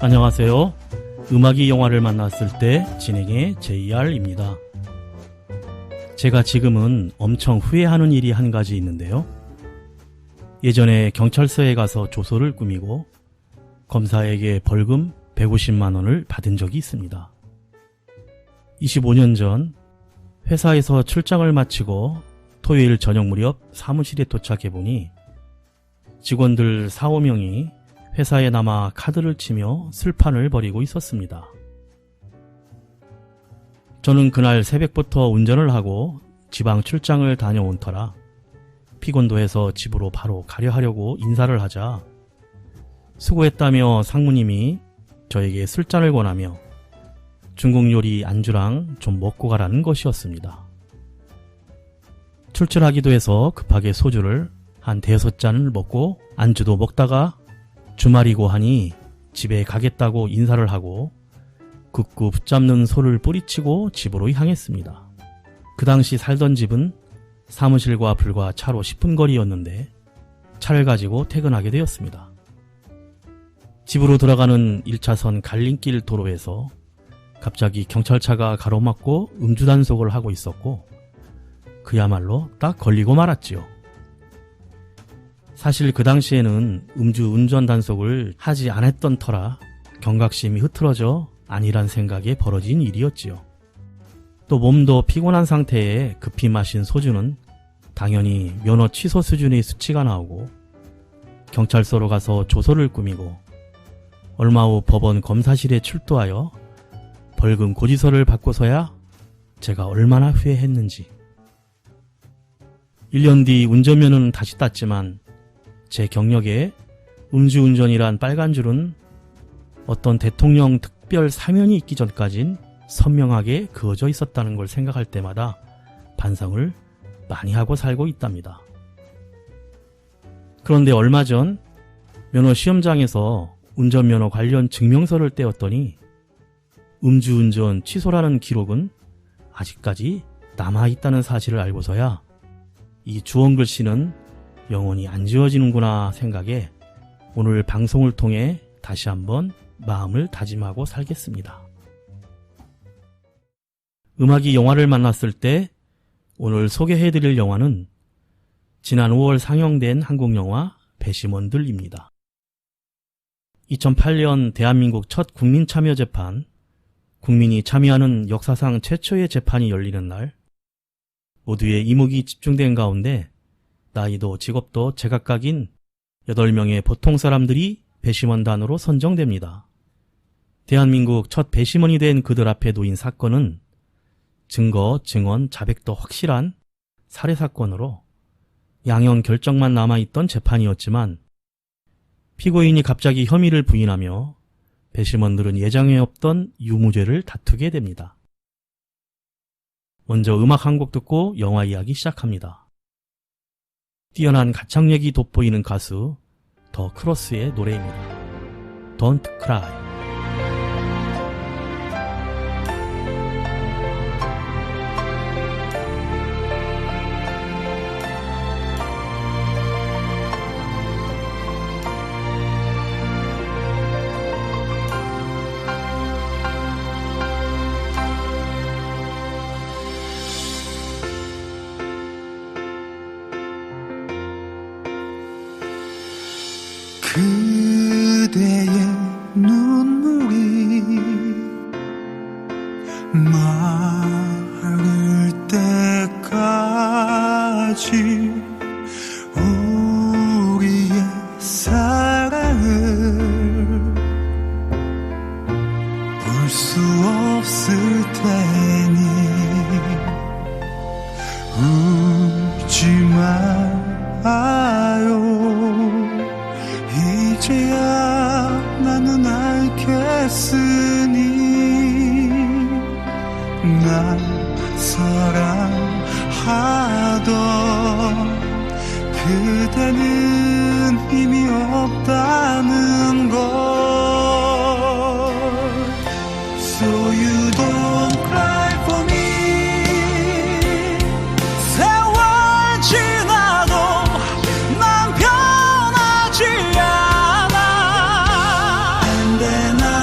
안녕하세요. 음악이 영화를 만났을 때 진행의 JR입니다. 제가 지금은 엄청 후회하는 일이 한 가지 있는데요. 예전에 경찰서에 가서 조서를 꾸미고 검사에게 벌금 150만 원을 받은 적이 있습니다. 25년 전 회사에서 출장을 마치고 토요일 저녁 무렵 사무실에 도착해보니 직원들 4~5명이 회사에 남아 카드를 치며 술판을 벌이고 있었습니다. 저는 그날 새벽부터 운전을 하고 지방 출장을 다녀온 터라 피곤도 해서 집으로 바로 가려 하려고 인사를 하자 수고했다며 상무님이 저에게 술잔을 권하며 중국 요리 안주랑 좀 먹고 가라는 것이었습니다. 출출하기도 해서 급하게 소주를 한 5잔을 먹고 안주도 먹다가 주말이고 하니 집에 가겠다고 인사를 하고 굳고 붙잡는 소를 뿌리치고 집으로 향했습니다. 그 당시 살던 집은 사무실과 불과 차로 10분 거리였는데 차를 가지고 퇴근하게 되었습니다. 집으로 돌아가는 1차선 갈림길 도로에서 갑자기 경찰차가 가로막고 음주 단속을 하고 있었고 그야말로 딱 걸리고 말았지요. 사실 그 당시에는 음주 운전 단속을 하지 않았던 터라 경각심이 흐트러져 아니란 생각에 벌어진 일이었지요. 또 몸도 피곤한 상태에 급히 마신 소주는 당연히 면허 취소 수준의 수치가 나오고 경찰서로 가서 조서를 꾸미고 얼마 후 법원 검사실에 출두하여 벌금 고지서를 받고서야 제가 얼마나 후회했는지. 1년 뒤 운전면허는 다시 땄지만 제 경력에 음주운전이란 빨간 줄은 어떤 대통령 특별 사면이 있기 전까진 선명하게 그어져 있었다는 걸 생각할 때마다 반성을 많이 하고 살고 있답니다. 그런데 얼마 전 면허 시험장에서 운전면허 관련 증명서를 떼었더니 음주운전 취소라는 기록은 아직까지 남아있다는 사실을 알고서야 이 주원글씨는 영원히 안 지워지는구나 생각에 오늘 방송을 통해 다시 한번 마음을 다짐하고 살겠습니다. 음악이 영화를 만났을 때 오늘 소개해드릴 영화는 지난 5월 상영된 한국영화 배심원들입니다. 2008년 대한민국 첫 국민참여재판, 국민이 참여하는 역사상 최초의 재판이 열리는 날, 모두의 이목이 집중된 가운데 나이도 직업도 제각각인 8명의 보통 사람들이 배심원단으로 선정됩니다. 대한민국 첫 배심원이 된 그들 앞에 놓인 사건은 증거, 증언, 자백도 확실한 살해사건으로 양형 결정만 남아있던 재판이었지만 피고인이 갑자기 혐의를 부인하며 배심원들은 예정에 없던 유무죄를 다투게 됩니다. 먼저 음악 한 곡 듣고 영화 이야기 시작합니다. 뛰어난 가창력이 돋보이는 가수 더 크로스의 노래입니다. Don't Cry. 그대의 눈물이 마를 때까지 우리의 사랑을 볼 수 없을 테니 울지 마요. 이제야 나는 알겠으니 날 사랑하던 그대는 힘이 없다는 걸. So you don't cry for me. 세월 지나도 난 변하지 않아. And then I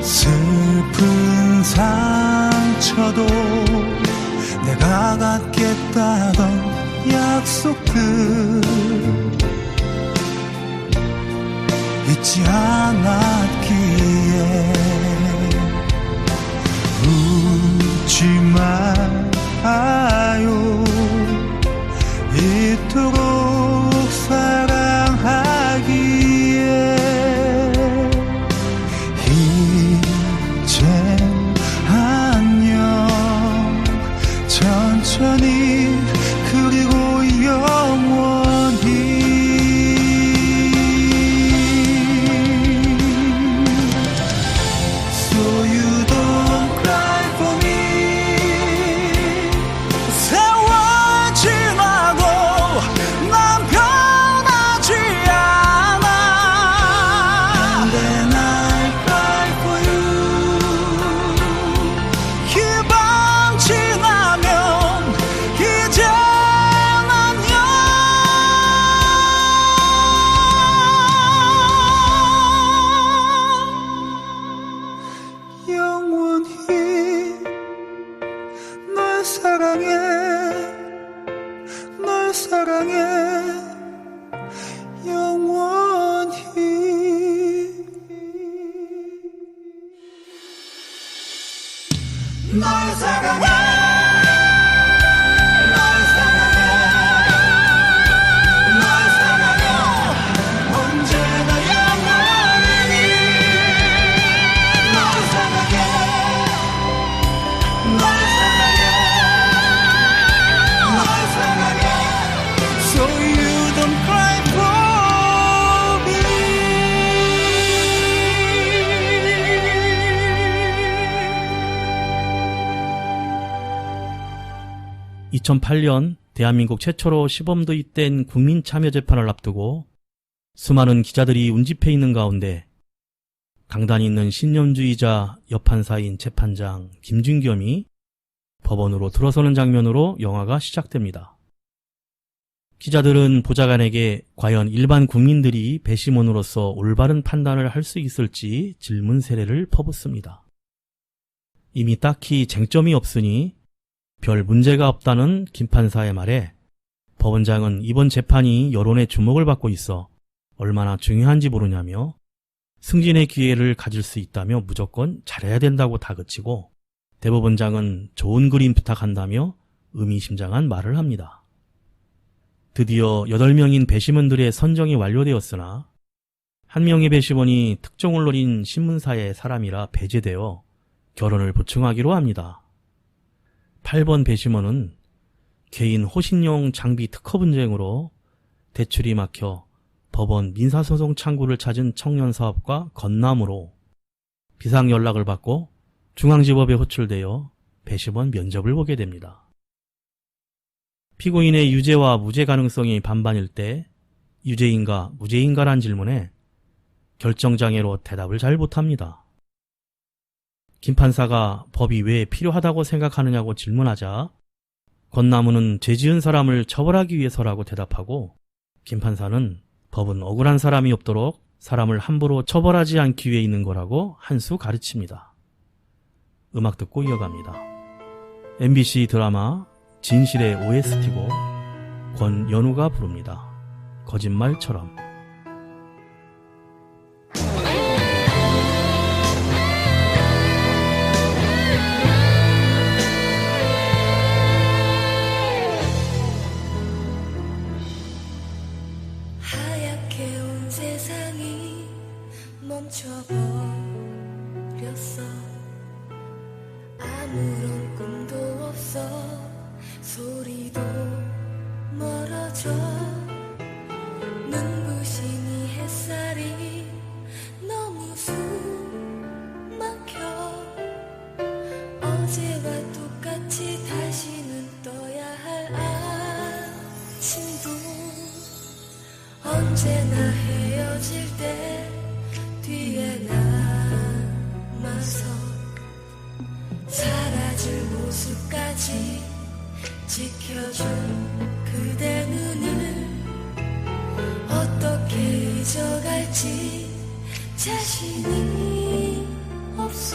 슬픈 상처도 내가 갖겠다던 약속들 잊지 않았기에 웃지 말아요. 이토록 사랑하기에 이제 안녕. 천천히 그리고 영원히. So you don't cry for me. 세월 지나도 난 변하지 않아. And then I cry for you. 희망 지나면 이젠 안녕. 영원히 널 사랑해. 널 사랑해. 영원히. 널 사랑해. 널 사랑해. 널 사랑해. 언제나 영원히. 널 사랑해. 널 사랑해. 널 사랑해. So you don't cry for me. 2008년 대한민국 최초로 시범도입된 국민참여재판을 앞두고 수많은 기자들이 운집해 있는 가운데 강단이 있는 신념주의자 여판사인 재판장 김준겸이 법원으로 들어서는 장면으로 영화가 시작됩니다. 기자들은 보좌관에게 과연 일반 국민들이 배심원으로서 올바른 판단을 할 수 있을지 질문 세례를 퍼붓습니다. 이미 딱히 쟁점이 없으니 별 문제가 없다는 김 판사의 말에 법원장은 이번 재판이 여론의 주목을 받고 있어 얼마나 중요한지 모르냐며 승진의 기회를 가질 수 있다며 무조건 잘해야 된다고 다그치고 대법원장은 좋은 그림 부탁한다며 의미심장한 말을 합니다. 드디어 8명인 배심원들의 선정이 완료되었으나 한 명의 배심원이 특종을 노린 신문사의 사람이라 배제되어 결혼을 보충하기로 합니다. 8번 배심원은 개인 호신용 장비 특허 분쟁으로 대출이 막혀 법원 민사소송 창구를 찾은 청년사업가 건남으로 비상 연락을 받고 중앙지법에 호출되어 배심원 면접을 보게 됩니다. 피고인의 유죄와 무죄 가능성이 반반일 때 유죄인가 무죄인가란 질문에 결정장애로 대답을 잘 못합니다. 김 판사가 법이 왜 필요하다고 생각하느냐고 질문하자 건나무는 죄 지은 사람을 처벌하기 위해서라고 대답하고 김 판사는 법은 억울한 사람이 없도록 사람을 함부로 처벌하지 않기 위해 있는 거라고 한 수 가르칩니다. 음악 듣고 이어갑니다. MBC 드라마 진실의 OST고 권연우가 부릅니다. 거짓말처럼. 하얗게 온 세상이 멈춰버렸어. 아무런 꿈도 없어. 소리도 멀어져. 눈부신 이 햇살이 너무 숨막혀. 어제와 똑같이 다시는 떠야 할 아침도 언제나 헤어질 때 뒤에 남아서 사라질 모습까지 지켜준 그대 눈을 어떻게 잊어갈지 자신이 없어.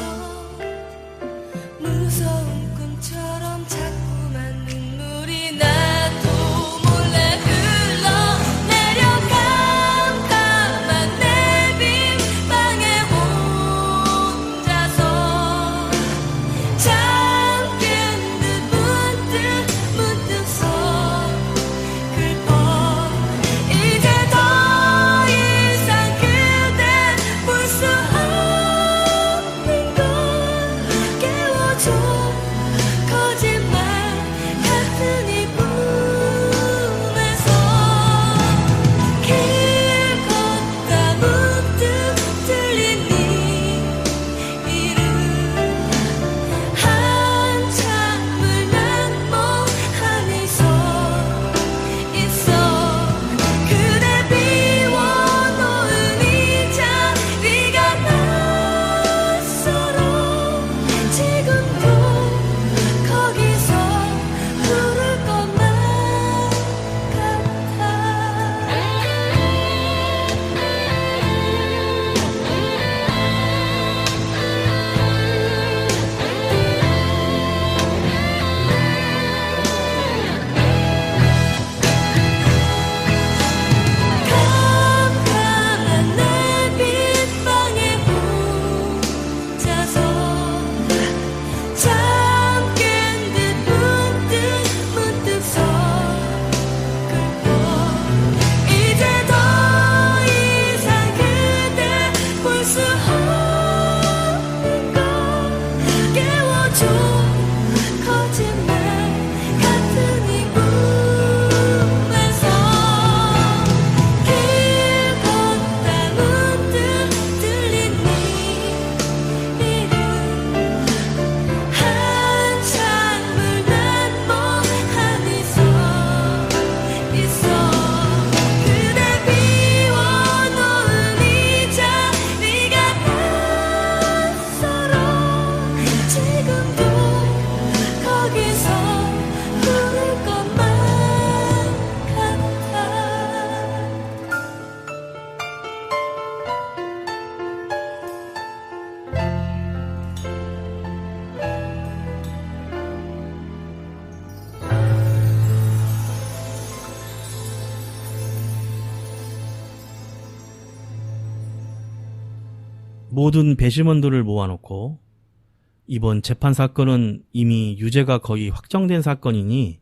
모든 배심원들을 모아놓고 이번 재판 사건은 이미 유죄가 거의 확정된 사건이니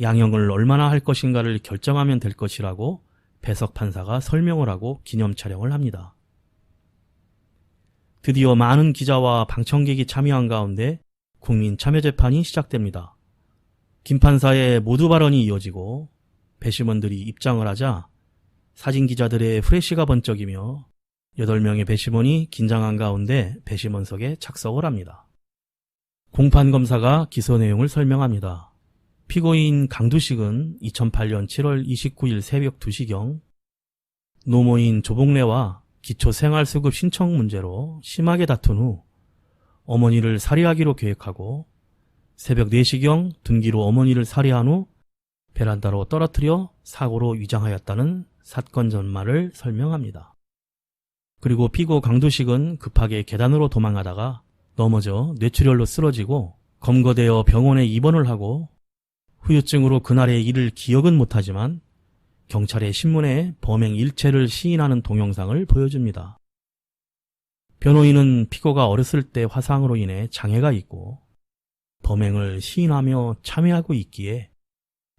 양형을 얼마나 할 것인가를 결정하면 될 것이라고 배석 판사가 설명을 하고 기념 촬영을 합니다. 드디어 많은 기자와 방청객이 참여한 가운데 국민 참여재판이 시작됩니다. 김 판사의 모두 발언이 이어지고 배심원들이 입장을 하자 사진기자들의 프레쉬가 번쩍이며 8명의 배심원이 긴장한 가운데 배심원석에 착석을 합니다. 공판검사가 기소 내용을 설명합니다. 피고인 강두식은 2008년 7월 29일 새벽 2시경 노모인 조봉래와 기초생활수급 신청 문제로 심하게 다툰 후 어머니를 살해하기로 계획하고 새벽 4시경 둔기로 어머니를 살해한 후 베란다로 떨어뜨려 사고로 위장하였다는 사건 전말을 설명합니다. 그리고 피고 강두식은 급하게 계단으로 도망하다가 넘어져 뇌출혈로 쓰러지고 검거되어 병원에 입원을 하고 후유증으로 그날의 일을 기억은 못하지만 경찰의 신문에 범행 일체를 시인하는 동영상을 보여줍니다. 변호인은 피고가 어렸을 때 화상으로 인해 장애가 있고 범행을 시인하며 참여하고 있기에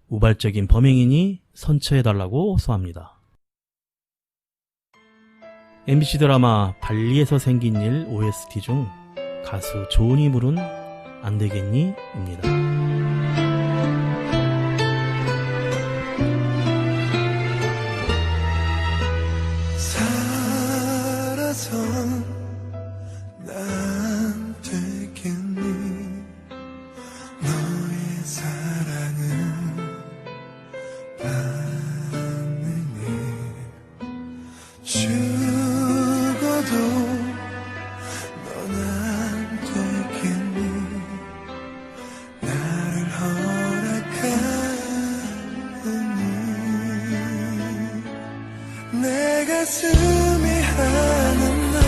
우발적인 범행이니 선처해달라고 호소합니다. MBC 드라마 발리에서 생긴 일 OST 중 가수 조은이 부른 안되겠니? 입니다. 살아선 난 되겠니? 너의 사랑은 받느니 죽어도 넌 안 되겠니? 나를 허락하느니 내 가슴이 하는 날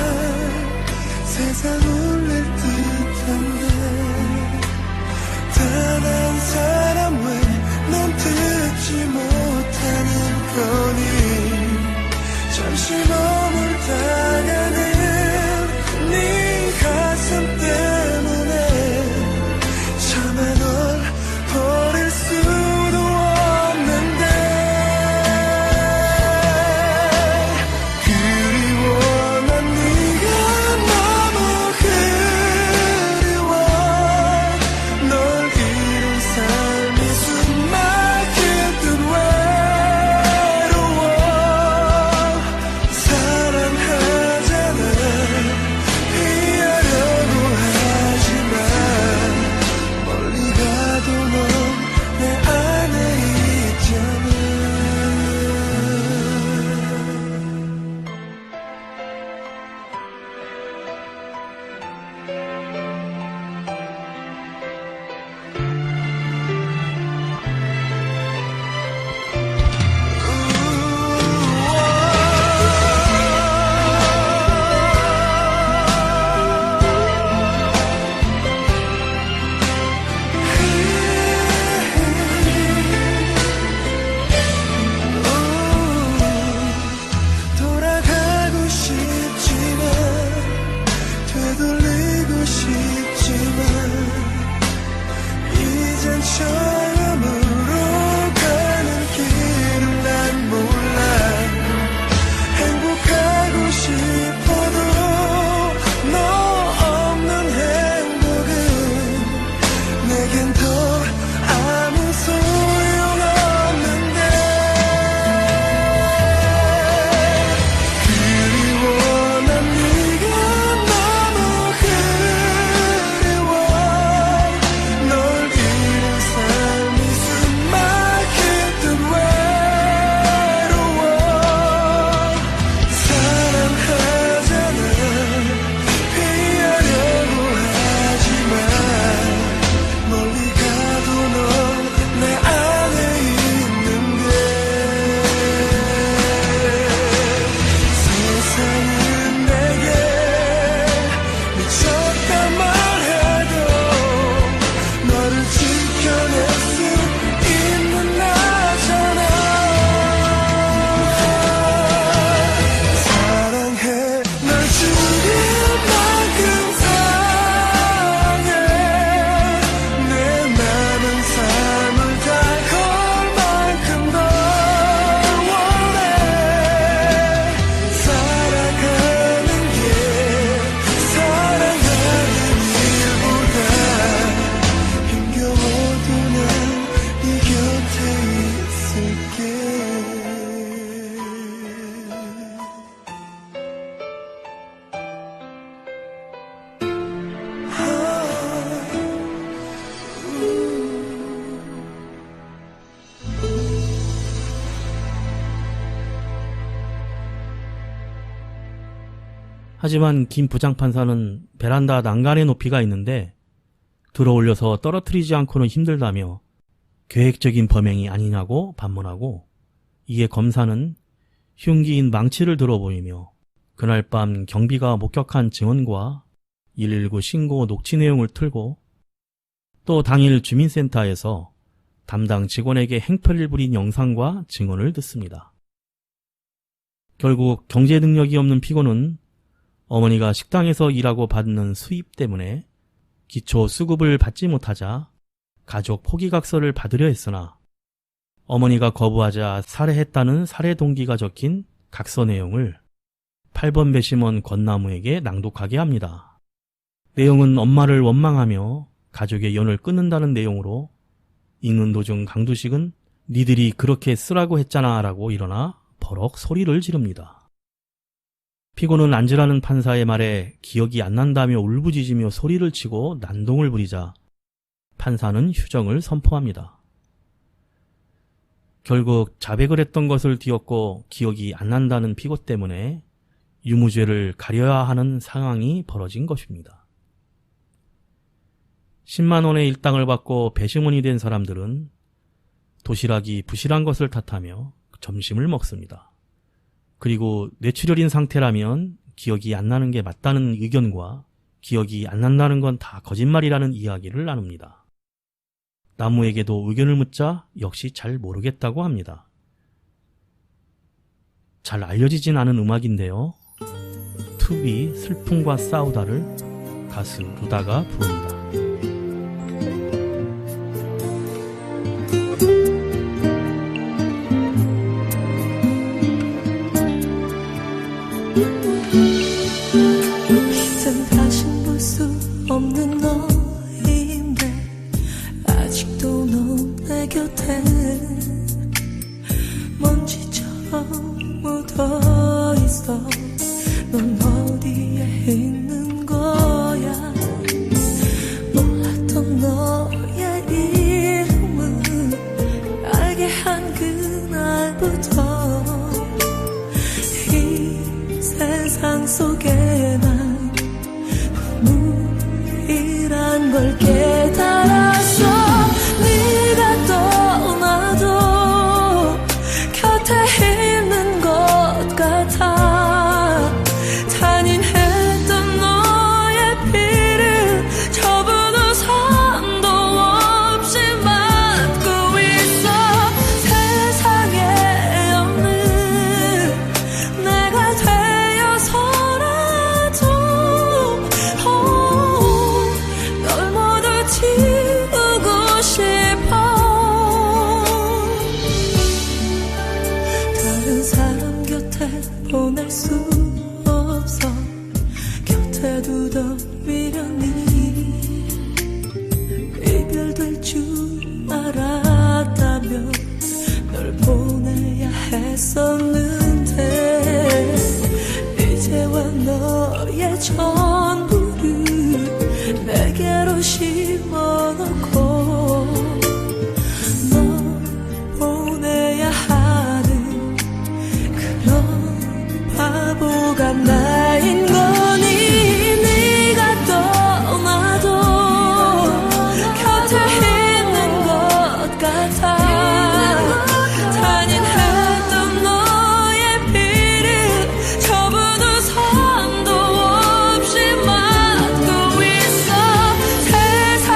세상 울릴 듯한데 단 한 사람 왜 넌 듣지 못하는 거니 잠시 머물다가는 네 가슴 때문에 차마 널 버릴 수도 없는데 그리워 난 네가 너무 그리워 널 잃은 삶이 숨막힐 듯 외로워 사랑하잖아 피하려고 하지만 멀리 가도 넌 내 안에 있잖아 돌아가고 싶지만 되돌리고 싶지만 이젠 처음으로 가는 길을 난 몰라 행복하고 싶어도 너 없는 행복은 내겐 더 아무 소용없는데 그리워 난 네가 너무 그리워 널 잃은 삶이 하지만 김 부장판사는 베란다 난간의 높이가 있는데 들어올려서 떨어뜨리지 않고는 힘들다며 계획적인 범행이 아니냐고 반문하고, 이에 검사는 흉기인 망치를 들어 보이며 그날 밤 경비가 목격한 증언과 119 신고 녹취 내용을 틀고 또 당일 주민센터에서 담당 직원에게 행패를 부린 영상과 증언을 듣습니다. 결국 경제 능력이 없는 피고는 어머니가 식당에서 일하고 받는 수입 때문에 기초 수급을 받지 못하자 가족 포기각서를 받으려 했으나 어머니가 거부하자 살해했다는 살해 동기가 적힌 각서 내용을 8번 배심원 권나무에게 낭독하게 합니다. 내용은 엄마를 원망하며 가족의 연을 끊는다는 내용으로 읽는 도중 강두식은 니들이 그렇게 쓰라고 했잖아 라고 일어나 버럭 소리를 지릅니다. 피고는 앉으라는 판사의 말에 기억이 안 난다며 울부짖으며 소리를 치고 난동을 부리자 판사는 휴정을 선포합니다. 결국 자백을 했던 것을 뒤엎고 기억이 안 난다는 피고 때문에 유무죄를 가려야 하는 상황이 벌어진 것입니다. 10만 원의 일당을 받고 배심원이 된 사람들은 도시락이 부실한 것을 탓하며 점심을 먹습니다. 그리고 뇌출혈인 상태라면 기억이 안 나는 게 맞다는 의견과 기억이 안 난다는 건 다 거짓말이라는 이야기를 나눕니다. 나무에게도 의견을 묻자 역시 잘 모르겠다고 합니다. 잘 알려지진 않은 음악인데요. 투비 슬픔과 싸우다를 가수 루다가 부릅니다. 이젠 다신 볼 수 없는 너인데 아직도 넌 내 곁에 먼지처럼 묻어있어. 넌 어디에 있는 거야. 몰랐던 너의 이름을 알게 한 그날부터 이 세상 속에 난 눈물이란 걸 깨달았어. 네가 떠나도 곁에 있는 것 같아. 잔인했던 너의 피를 저분은 산도 없이 맞고 있어. 세상에 없는 내가 되어서라도 널 모두 지우고 싶어. 다른 사람 곁에 보낼 수 없어. 곁에 두던 미련이 이별될 줄 알았다면 널 보내야 했었는데 이제와 너의 전부를 내게로 심어놓고 널 보내야 하는 그런 바보가 나인 거니. 네가 떠나도 곁에 있는 것 같아. 잔인했던 너의 피를 저분은 산도 없이 맞고 있어. 세상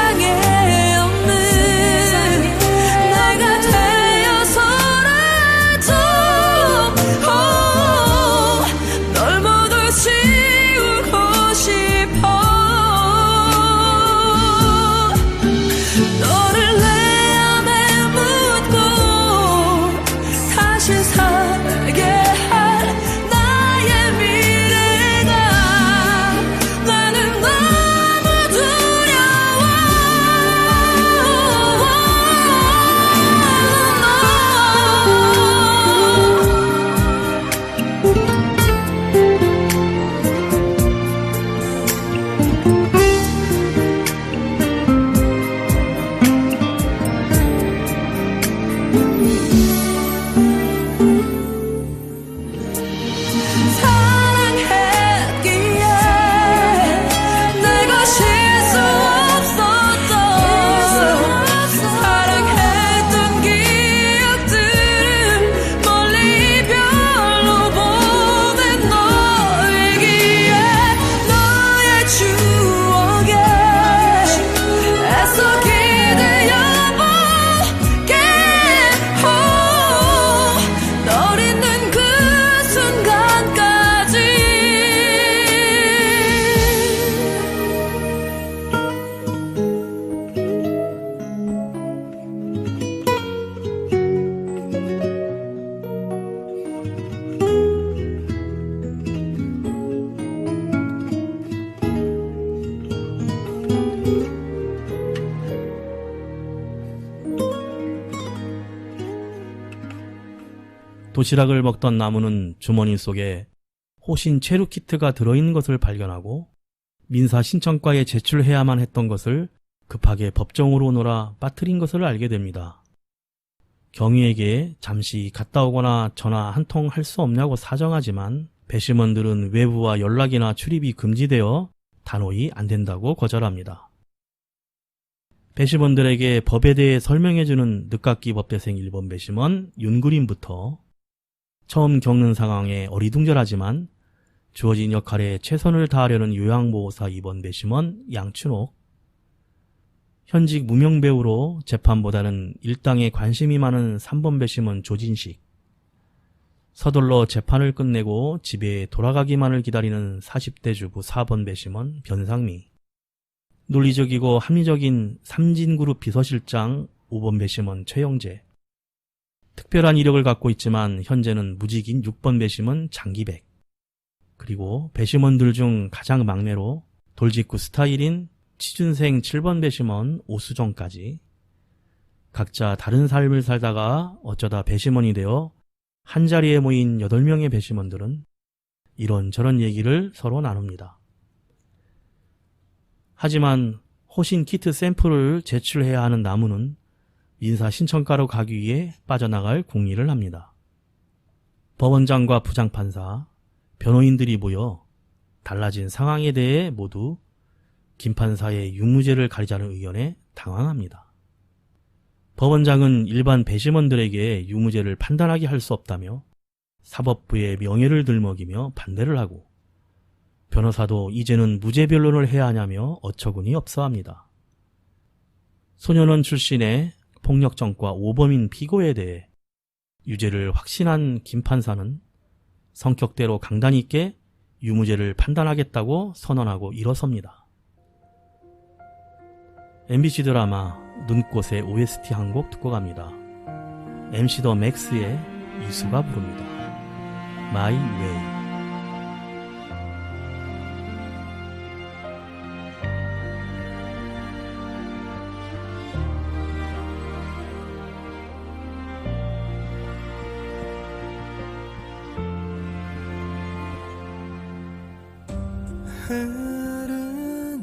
도시락을 먹던 나무는 주머니 속에 호신 체류 키트가 들어있는 것을 발견하고 민사 신청과에 제출해야만 했던 것을 급하게 법정으로 오느라 빠뜨린 것을 알게 됩니다. 경위에게 잠시 갔다 오거나 전화 한 통 할 수 없냐고 사정하지만 배심원들은 외부와 연락이나 출입이 금지되어 단호히 안 된다고 거절합니다. 배심원들에게 법에 대해 설명해주는 늦깎이 법대생 1번 배심원 윤그림부터 처음 겪는 상황에 어리둥절하지만 주어진 역할에 최선을 다하려는 요양보호사 2번 배심원 양춘옥, 현직 무명배우로 재판보다는 일당에 관심이 많은 3번 배심원 조진식, 서둘러 재판을 끝내고 집에 돌아가기만을 기다리는 40대 주부 4번 배심원 변상미, 논리적이고 합리적인 삼진그룹 비서실장 5번 배심원 최영재, 특별한 이력을 갖고 있지만 현재는 무직인 6번 배심원 장기백, 그리고 배심원들 중 가장 막내로 돌직구 스타일인 취준생 7번 배심원 오수정까지 각자 다른 삶을 살다가 어쩌다 배심원이 되어 한자리에 모인 8명의 배심원들은 이런저런 얘기를 서로 나눕니다. 하지만 호신 키트 샘플을 제출해야 하는 나무는 민사 신청가로 가기 위해 빠져나갈 공의를 합니다. 법원장과 부장판사, 변호인들이 모여 달라진 상황에 대해 모두 김 판사의 유무죄를 가리자는 의견에 당황합니다. 법원장은 일반 배심원들에게 유무죄를 판단하게 할 수 없다며 사법부의 명예를 들먹이며 반대를 하고, 변호사도 이제는 무죄 변론을 해야 하냐며 어처구니 없어합니다. 소년원 출신의 폭력전과 오범인 피고에 대해 유죄를 확신한 김 판사는 성격대로 강단 있게 유무죄를 판단하겠다고 선언하고 일어섭니다. MBC 드라마 눈꽃의 OST 한 곡 듣고 갑니다. MC 더 맥스의 이수가 부릅니다. My Way. 흐르는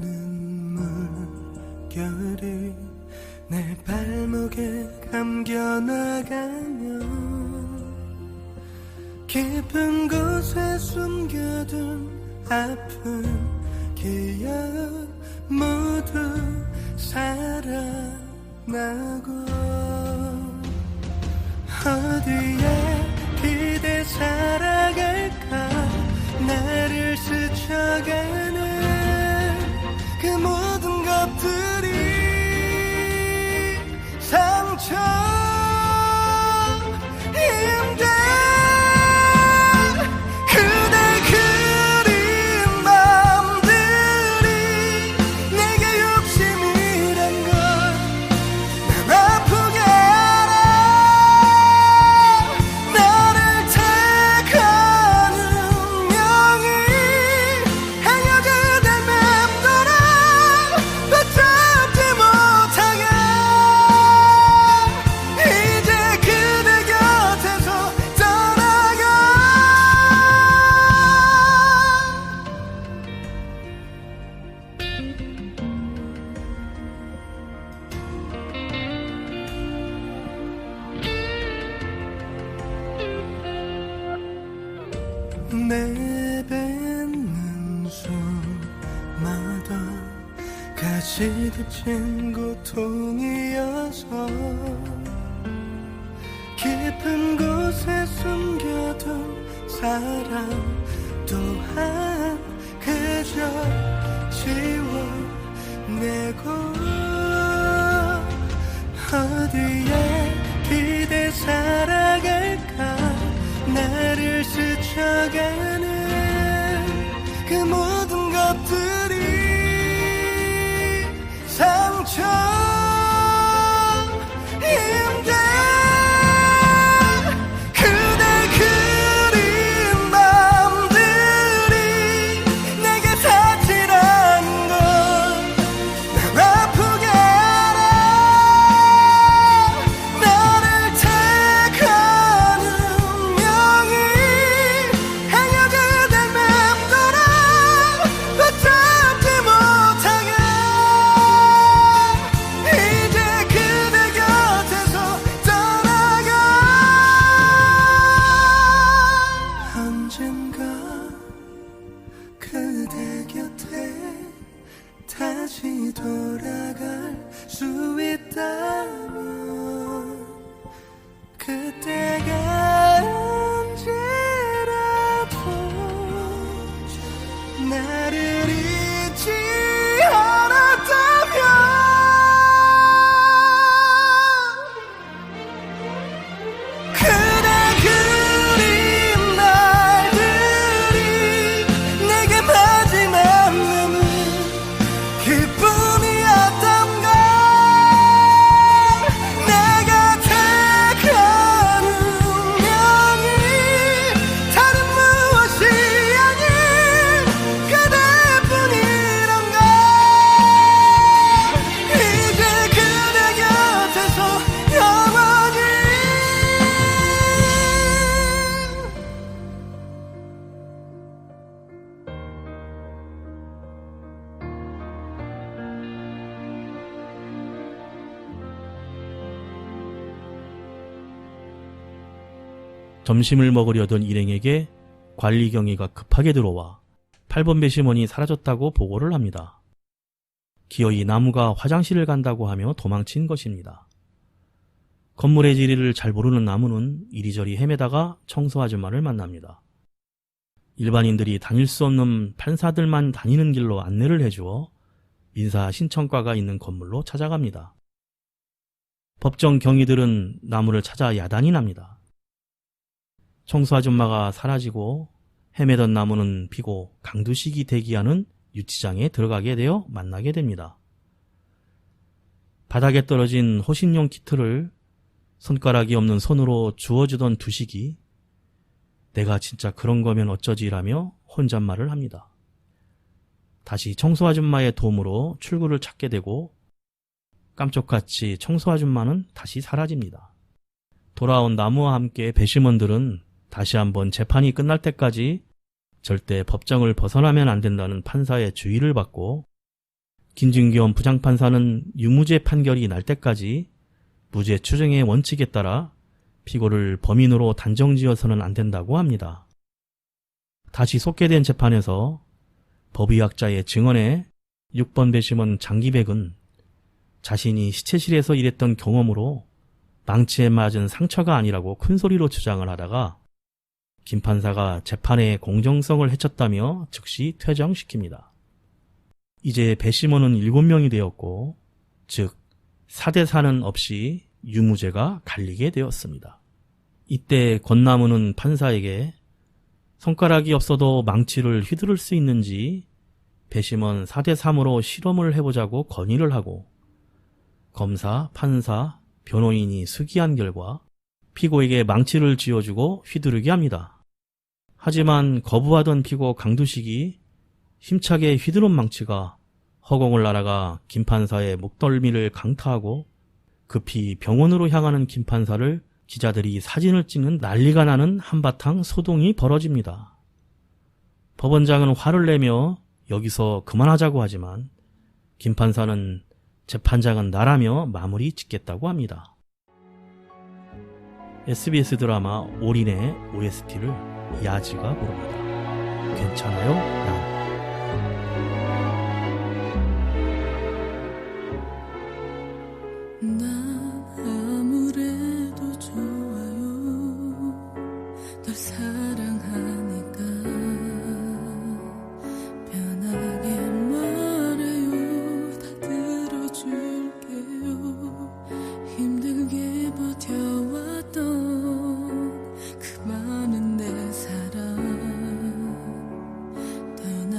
물결이 내 발목에 감겨나가며 깊은 곳에 숨겨둔 아픈 기억 모두 살아나고, 어디에 기대 살아갈까 나를 스쳐가는 그 모든 것들이 상처인데, 그대 그린 맘들이 내게 욕심이란 걸 난 아프게 알아. 나를 택하는 명이 행여 그댈 맴돌아 붙잡지 못하게 이제 그대 곁에서 떠나가. 내뱉는 손마다 가시 덮친 고통이어서 깊은 곳에 숨겨둔 사랑 또한 그저 지워내고, 어디에 기대 살아갈까 나를 스쳐가는 그 모든 것들이 상처인데, 그대 그린 맘들이 내게 닿지라는 걸 난 다시 돌아갈 수 있다면 그때가 언제라도 나를 잊지 않았다면 그대 그린 날들이 내게 마지막 남은 기쁨이었던 걸 내가 택한 운명이 다른 무엇이 아닌 그대뿐이란 걸 이제 그대 곁에서 영원히 점심을 먹으려던 일행에게 관리경위가 급하게 들어와 8번 배심원이 사라졌다고 보고를 합니다. 기어이 나무가 화장실을 간다고 하며 도망친 것입니다. 건물의 지리를 잘 모르는 나무는 이리저리 헤매다가 청소 아줌마를 만납니다. 일반인들이 다닐 수 없는 판사들만 다니는 길로 안내를 해주어 민사 신청과가 있는 건물로 찾아갑니다. 법정 경위들은 나무를 찾아 야단이 납니다. 청소 아줌마가 사라지고 헤매던 나무는 비고 강두식이 대기하는 유치장에 들어가게 되어 만나게 됩니다. 바닥에 떨어진 호신용 키트를 손가락이 없는 손으로 주워주던 두식이 내가 진짜 그런 거면 어쩌지라며 혼잣말을 합니다. 다시 청소 아줌마의 도움으로 출구를 찾게 되고 깜짝같이 청소 아줌마는 다시 사라집니다. 돌아온 나무와 함께 배심원들은 다시 한번 재판이 끝날 때까지 절대 법정을 벗어나면 안 된다는 판사의 주의를 받고 김진겸 부장판사는 유무죄 판결이 날 때까지 무죄 추정의 원칙에 따라 피고를 범인으로 단정지어서는 안 된다고 합니다. 다시 속개된 재판에서 법의학자의 증언에 6번 배심원 장기백은 자신이 시체실에서 일했던 경험으로 망치에 맞은 상처가 아니라고 큰소리로 주장을 하다가 김 판사가 재판의 공정성을 해쳤다며 즉시 퇴정시킵니다. 이제 배심원은 7명이 되었고 즉 4대4는 없이 유무죄가 갈리게 되었습니다. 이때 권나무는 판사에게 손가락이 없어도 망치를 휘두를 수 있는지 배심원 4대3으로 실험을 해보자고 건의를 하고 검사, 판사, 변호인이 수기한 결과 피고에게 망치를 쥐어주고 휘두르게 합니다. 하지만 거부하던 피고 강두식이 힘차게 휘두른 망치가 허공을 날아가 김판사의 목덜미를 강타하고 급히 병원으로 향하는 김판사를 기자들이 사진을 찍는 난리가 나는 한바탕 소동이 벌어집니다. 법원장은 화를 내며 여기서 그만하자고 하지만 김판사는 재판장은 나라며 마무리 짓겠다고 합니다. SBS 드라마 올인의 OST를 야지가 부릅니다. 괜찮아요? 난. 난 아무래도 좋아요. 널 사랑하니까 편하게 말해요. 다 들어줄게요. 힘들게 버텨왔던 그 많은 내 사랑 떠나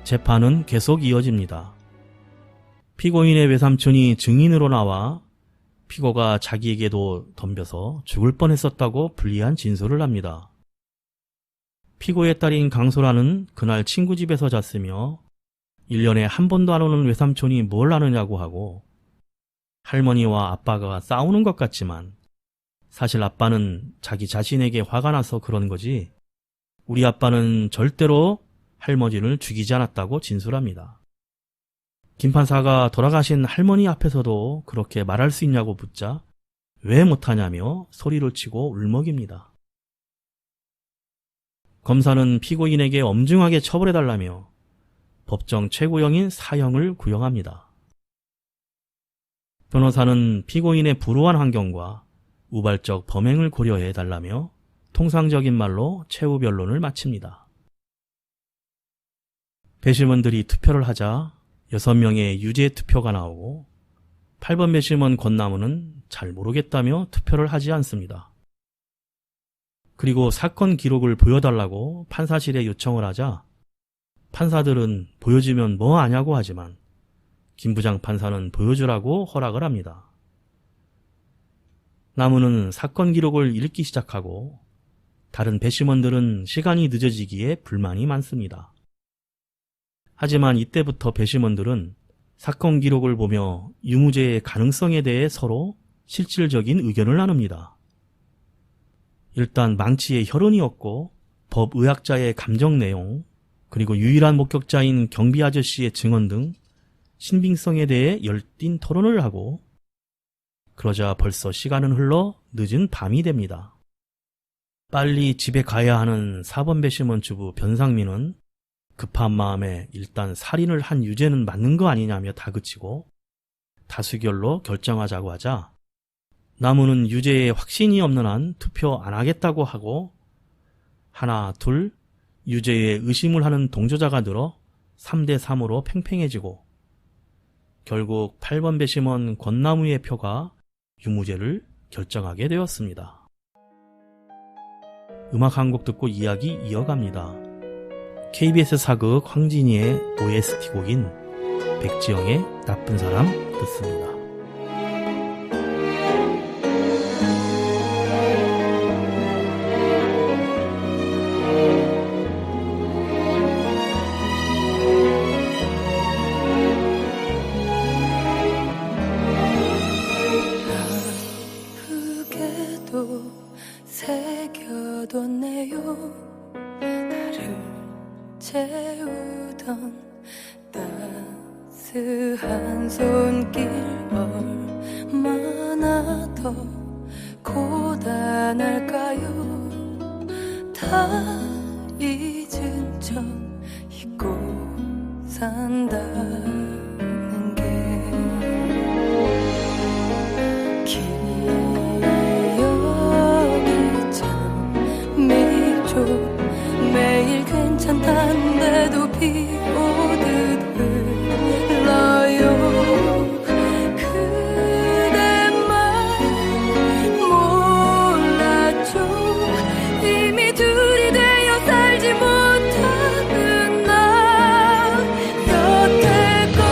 재판은 계속 이어집니다. 피고인의 외삼촌이 증인으로 나와 피고가 자기에게도 덤벼서 죽을 뻔했었다고 불리한 진술을 합니다. 피고의 딸인 강소라는 그날 친구 집에서 잤으며 1년에 한 번도 안 오는 외삼촌이 뭘 아느냐고 하고, 할머니와 아빠가 싸우는 것 같지만 사실 아빠는 자기 자신에게 화가 나서 그런 거지 우리 아빠는 절대로 할머니를 죽이지 않았다고 진술합니다. 김 판사가 돌아가신 할머니 앞에서도 그렇게 말할 수 있냐고 묻자 왜 못하냐며 소리를 치고 울먹입니다. 검사는 피고인에게 엄중하게 처벌해달라며 법정 최고형인 사형을 구형합니다. 변호사는 피고인의 불우한 환경과 우발적 범행을 고려해달라며 통상적인 말로 최후 변론을 마칩니다. 배심원들이 투표를 하자 6명의 유죄 투표가 나오고 8번 배심원 권나무는 잘 모르겠다며 투표를 하지 않습니다. 그리고 사건 기록을 보여달라고 판사실에 요청을 하자 판사들은 보여주면 뭐 아냐고 하지만 김 부장 판사는 보여주라고 허락을 합니다. 나무는 사건 기록을 읽기 시작하고 다른 배심원들은 시간이 늦어지기에 불만이 많습니다. 하지만 이때부터 배심원들은 사건 기록을 보며 유무죄의 가능성에 대해 서로 실질적인 의견을 나눕니다. 일단 망치의 혈흔이 없고 법의학자의 감정 내용, 그리고 유일한 목격자인 경비 아저씨의 증언 등 신빙성에 대해 열띤 토론을 하고, 그러자 벌써 시간은 흘러 늦은 밤이 됩니다. 빨리 집에 가야 하는 4번 배심원 주부 변상민은 급한 마음에 일단 살인을 한 유죄는 맞는 거 아니냐며 다그치고 다수결로 결정하자고 하자 나무는 유죄에 확신이 없는 한 투표 안 하겠다고 하고 하나, 둘, 유죄에 의심을 하는 동조자가 늘어 3대3으로 팽팽해지고 결국 8번 배심원 권나무의 표가 유무죄를 결정하게 되었습니다. 음악 한 곡 듣고 이야기 이어갑니다. KBS 사극 황진이의 OST 곡인 백지영의 나쁜 사람 듣습니다. 아프게도 새겨뒀네요. 나를 채우던 따스한 손길 얼마나 더 고단할까요. 다 잊은 척 잊고 산다는 게 기억이 참 매일 매일 괜찮단데도 비 오듯 흘러요. 그대만 몰랐죠. 이미 둘이 되어 살지 못하는 나 여태껏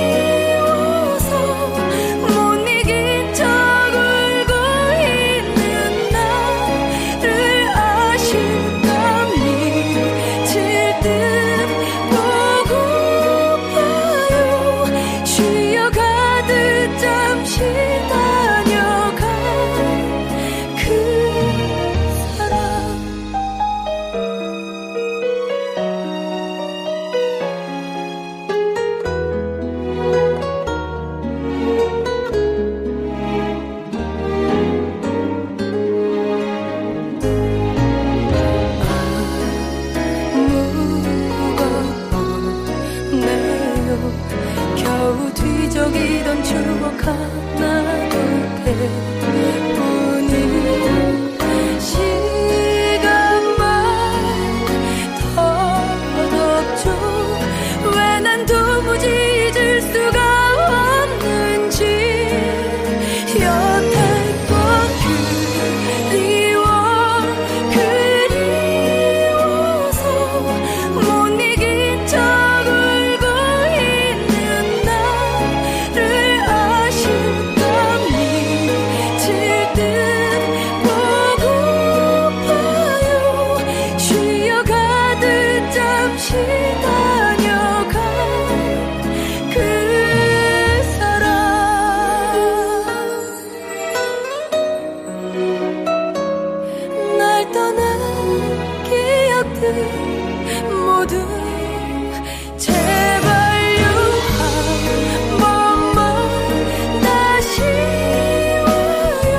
그리워서 못 이긴 척 울고 있는 나를 아실까면 떠난 기억들 모두 제발요 한 번만 다시 와요.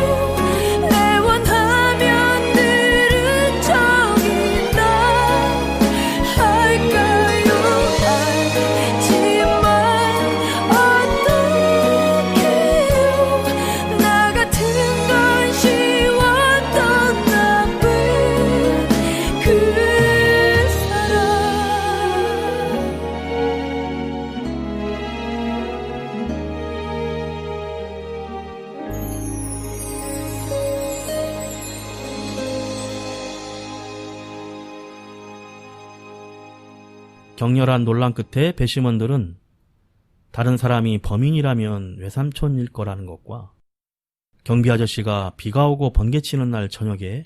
애원하면 들은 적이 나 할까요? 알지만 어떡해요. 나 같은 건 쉬웠던 나쁜 그 사람. 격렬한 논란 끝에 배심원들은 다른 사람이 범인이라면 외삼촌일 거라는 것과 경비 아저씨가 비가 오고 번개치는 날 저녁에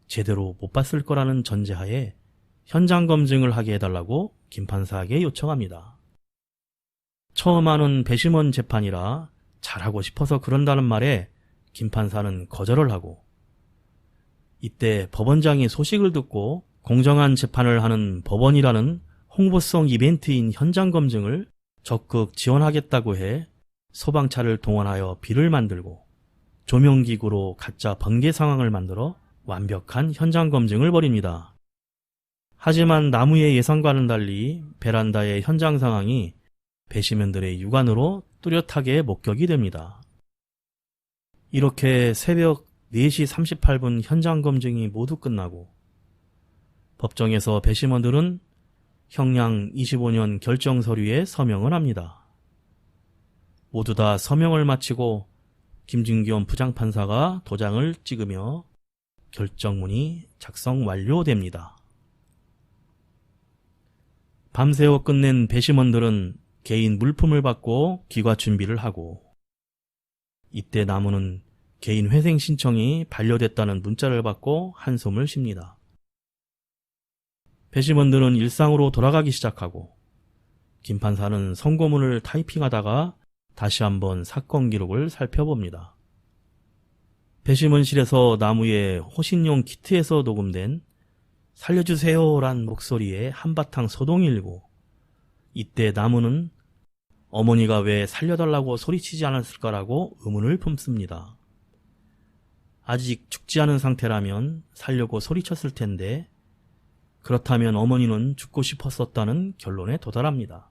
제대로 못 봤을 거라는 전제하에 현장 검증을 하게 해달라고 김판사에게 요청합니다. 처음 하는 배심원 재판이라 잘하고 싶어서 그런다는 말에 김판사는 거절을 하고, 이때 법원장이 소식을 듣고 공정한 재판을 하는 법원이라는 홍보성 이벤트인 현장 검증을 적극 지원하겠다고 해 소방차를 동원하여 비를 만들고 조명기구로 가짜 번개 상황을 만들어 완벽한 현장 검증을 벌입니다. 하지만 나무의 예상과는 달리 베란다의 현장 상황이 배심원들의 육안으로 뚜렷하게 목격이 됩니다. 이렇게 새벽 4시 38분 현장 검증이 모두 끝나고 법정에서 배심원들은 형량 25년 결정 서류에 서명을 합니다. 모두 다 서명을 마치고 김준겸 부장판사가 도장을 찍으며 결정문이 작성 완료됩니다. 밤새워 끝낸 배심원들은 개인 물품을 받고 귀가 준비를 하고, 이때 나무는 개인 회생 신청이 반려됐다는 문자를 받고 한숨을 쉽니다. 배심원들은 일상으로 돌아가기 시작하고 김판사는 선고문을 타이핑하다가 다시 한번 사건 기록을 살펴봅니다. 배심원실에서 나무의 호신용 키트에서 녹음된 살려주세요란 목소리에 한바탕 소동이 일고, 이때 나무는 어머니가 왜 살려달라고 소리치지 않았을까라고 의문을 품습니다. 아직 죽지 않은 상태라면 살려고 소리쳤을 텐데, 그렇다면 어머니는 죽고 싶었었다는 결론에 도달합니다.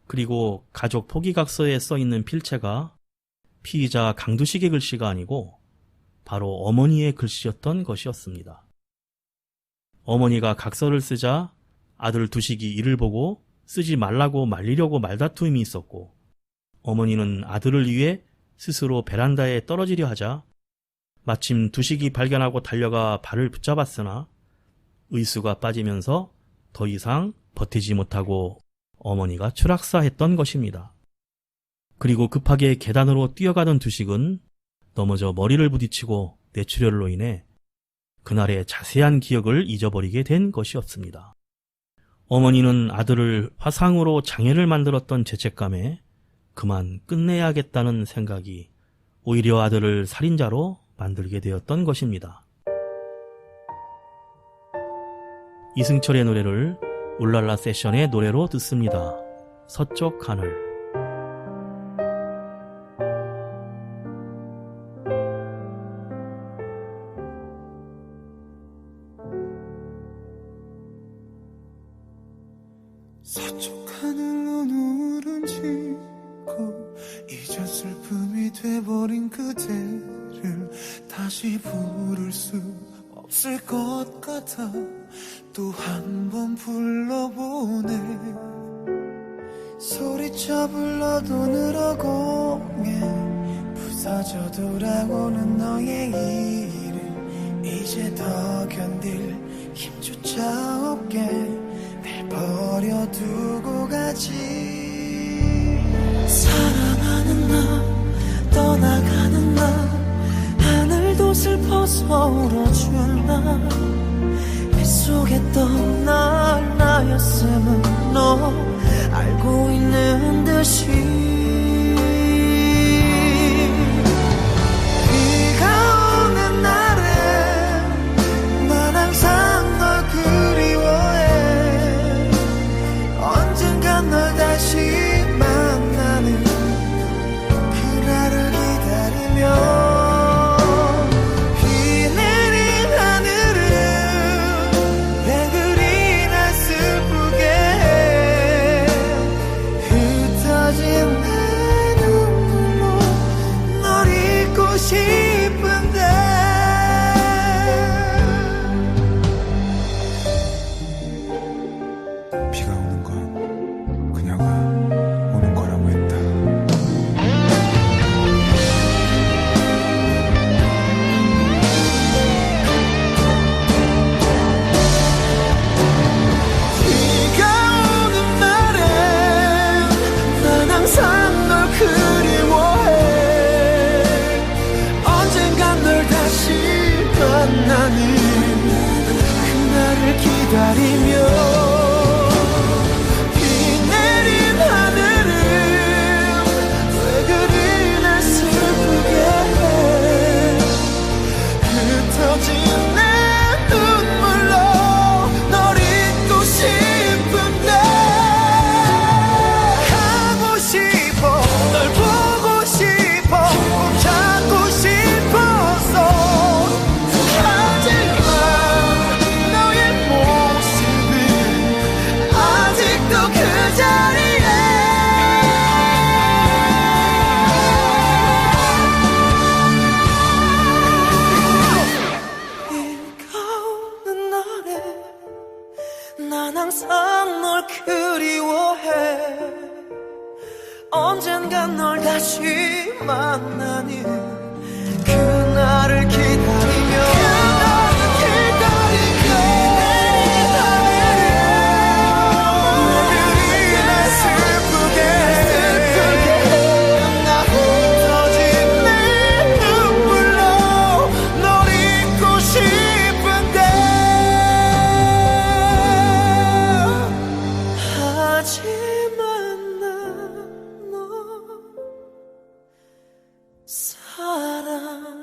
그리고 가족 포기각서에 써있는 필체가 피의자 강두식의 글씨가 아니고 바로 어머니의 글씨였던 것이었습니다. 어머니가 각서를 쓰자 아들 두식이 이를 보고 쓰지 말라고 말리려고 말다툼이 있었고, 어머니는 아들을 위해 스스로 베란다에 떨어지려 하자 마침 두식이 발견하고 달려가 발을 붙잡았으나 의수가 빠지면서 더 이상 버티지 못하고 어머니가 추락사했던 것입니다. 그리고 급하게 계단으로 뛰어가던 두식은 넘어져 머리를 부딪히고 뇌출혈로 인해 그날의 자세한 기억을 잊어버리게 된 것이었습니다. 어머니는 아들을 화상으로 장애를 만들었던 죄책감에 그만 끝내야겠다는 생각이 오히려 아들을 살인자로 만들게 되었던 것입니다. 이승철의 노래를 울랄라 세션의 노래로 듣습니다. 서쪽 하늘. 서쪽 하늘로 누른지고 이제 슬픔이 돼버린 그대를 다시 부를 수 없을 것 같아 또 한 번 불러보네. 소리쳐 불러도 늘어공에 부서져 돌아오는 너의 이름, 이제 더 견딜 힘조차 없게 날 버려두고 가지. 사랑하는 나 떠나가는 나 하늘도 슬퍼서 울어줄 나 뱃속에 떠날 나였음은 너 알고 있는 듯이 비가 오는 날에 만나는 그날을 기다리며 비 내린 하늘은 왜 그리 날 슬프게 해 흩어진 내 눈물로 널 잊고 싶은데 하고 싶어 널 보고 싶어 꼭 찾고 싶어서 하지만 너의 모습은 아직도 그 자리에 일가오는 날에 난 항상 널 그리워해 언젠간 널 다시 만나는 그날을 기다리며 나 흩어진 내 눈물로 널 잊고 싶은데 하지만 난 너 사랑해.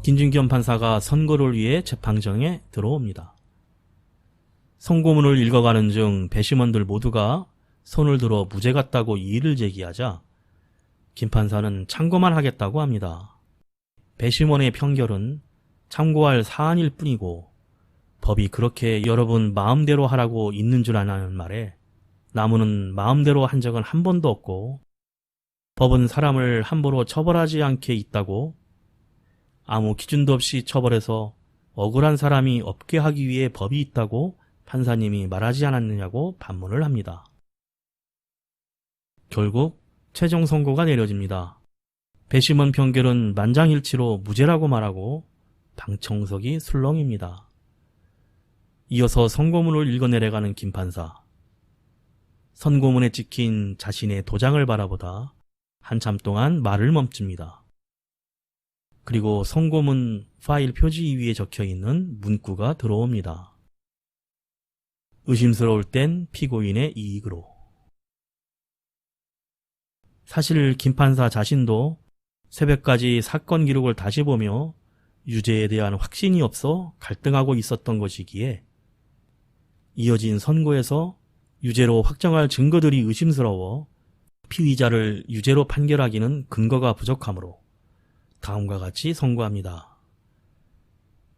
김준겸 판사가 선고를 위해 재판정에 들어옵니다. 선고문을 읽어가는 중 배심원들 모두가 손을 들어 무죄 같다고 이의를 제기하자 김 판사는 참고만 하겠다고 합니다. 배심원의 평결은 참고할 사안일 뿐이고 법이 그렇게 여러분 마음대로 하라고 있는 줄 아냐는 말에 나무는 마음대로 한 적은 한 번도 없고 법은 사람을 함부로 처벌하지 않게 있다고 아무 기준도 없이 처벌해서 억울한 사람이 없게 하기 위해 법이 있다고 판사님이 말하지 않았느냐고 반문을 합니다. 결국 최종 선고가 내려집니다. 배심원 평결은 만장일치로 무죄라고 말하고 방청석이 술렁입니다. 이어서 선고문을 읽어내려가는 김 판사. 선고문에 찍힌 자신의 도장을 바라보다 한참 동안 말을 멈춥니다. 그리고 선고문 파일 표지 위에 적혀있는 문구가 들어옵니다. 의심스러울 땐 피고인의 이익으로. 사실 김 판사 자신도 새벽까지 사건 기록을 다시 보며 유죄에 대한 확신이 없어 갈등하고 있었던 것이기에 이어진 선고에서 유죄로 확정할 증거들이 의심스러워 피의자를 유죄로 판결하기는 근거가 부족하므로 다음과 같이 선고합니다.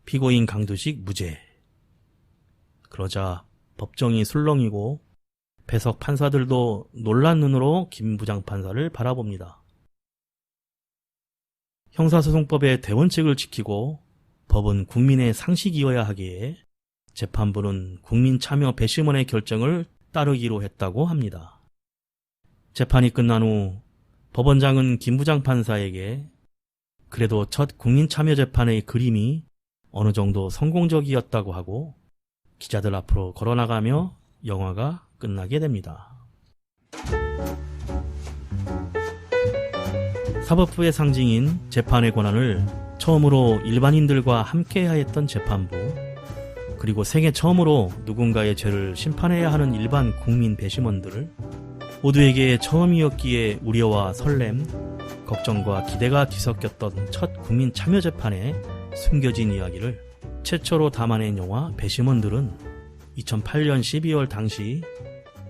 피고인 강두식 무죄. 그러자 법정이 술렁이고 배석 판사들도 놀란 눈으로 김 부장판사를 바라봅니다. 형사소송법의 대원칙을 지키고 법은 국민의 상식이어야 하기에 재판부는 국민참여 배심원의 결정을 따르기로 했다고 합니다. 재판이 끝난 후 법원장은 김 부장판사에게 그래도 첫 국민참여재판의 그림이 어느 정도 성공적이었다고 하고 기자들 앞으로 걸어나가며 영화가 끝나게 됩니다. 사법부의 상징인 재판의 권한을 처음으로 일반인들과 함께해야 했던 재판부, 그리고 생애 처음으로 누군가의 죄를 심판해야 하는 일반 국민 배심원들, 모두에게 처음이었기에 우려와 설렘, 걱정과 기대가 뒤섞였던 첫 국민 참여 재판에 숨겨진 이야기를 최초로 담아낸 영화 배심원들은 2008년 12월 당시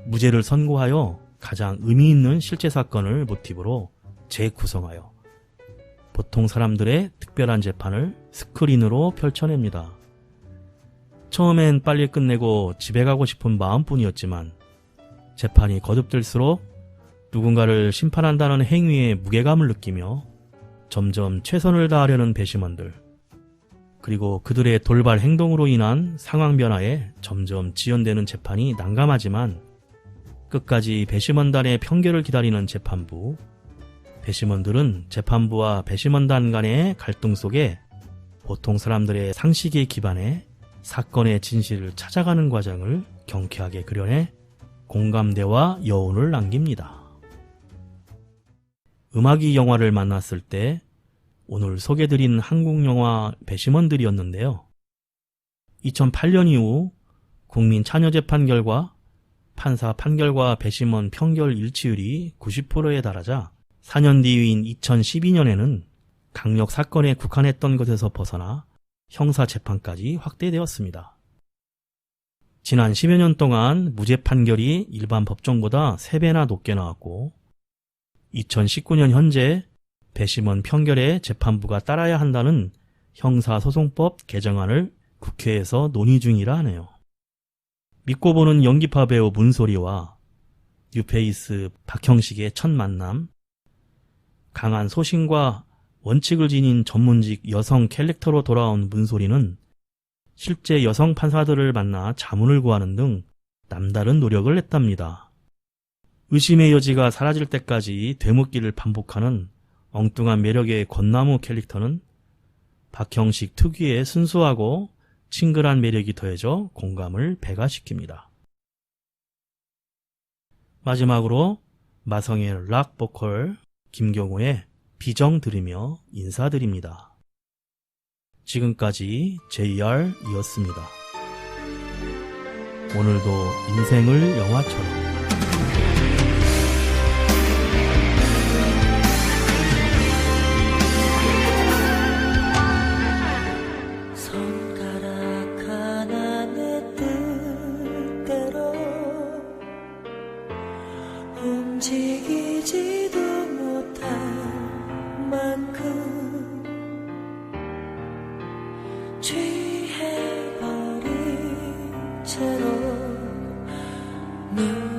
무죄를 선고하여 가장 의미 있는 실제 사건을 모티브로 재구성하여 보통 사람들의 특별한 재판을 스크린으로 펼쳐냅니다. 처음엔 빨리 끝내고 집에 가고 싶은 마음뿐이었지만 재판이 거듭될수록 누군가를 심판한다는 행위에 무게감을 느끼며 점점 최선을 다하려는 배심원들, 그리고 그들의 돌발 행동으로 인한 상황 변화에 점점 지연되는 재판이 난감하지만 끝까지 배심원단의 평결을 기다리는 재판부, 배심원들은 재판부와 배심원단 간의 갈등 속에 보통 사람들의 상식에 기반해 사건의 진실을 찾아가는 과정을 경쾌하게 그려내 공감대와 여운을 남깁니다. 음악이 영화를 만났을 때 오늘 소개드린 한국 영화 배심원들이었는데요. 2008년 이후 국민 참여재판 결과 판사 판결과 배심원 판결 일치율이 90%에 달하자 4년 뒤인 2012년에는 강력 사건에 국한했던 것에서 벗어나 형사재판까지 확대되었습니다. 지난 10여 년 동안 무죄 판결이 일반 법정보다 3배나 높게 나왔고 2019년 현재 배심원 판결에 재판부가 따라야 한다는 형사소송법 개정안을 국회에서 논의 중이라 하네요. 믿고 보는 연기파 배우 문소리와 뉴페이스 박형식의 첫 만남, 강한 소신과 원칙을 지닌 전문직 여성 캐릭터로 돌아온 문소리는 실제 여성 판사들을 만나 자문을 구하는 등 남다른 노력을 했답니다. 의심의 여지가 사라질 때까지 되묻기를 반복하는 엉뚱한 매력의 권나무 캐릭터는 박형식 특유의 순수하고 친근한 매력이 더해져 공감을 배가시킵니다. 마지막으로 마성의 락 보컬 김경호의 비정 들으며 인사드립니다. 지금까지 JR이었습니다. 오늘도 인생을 영화처럼 손가락 하나의 뜻대로 움직이지도 못할 만큼 취해버린 채로 눈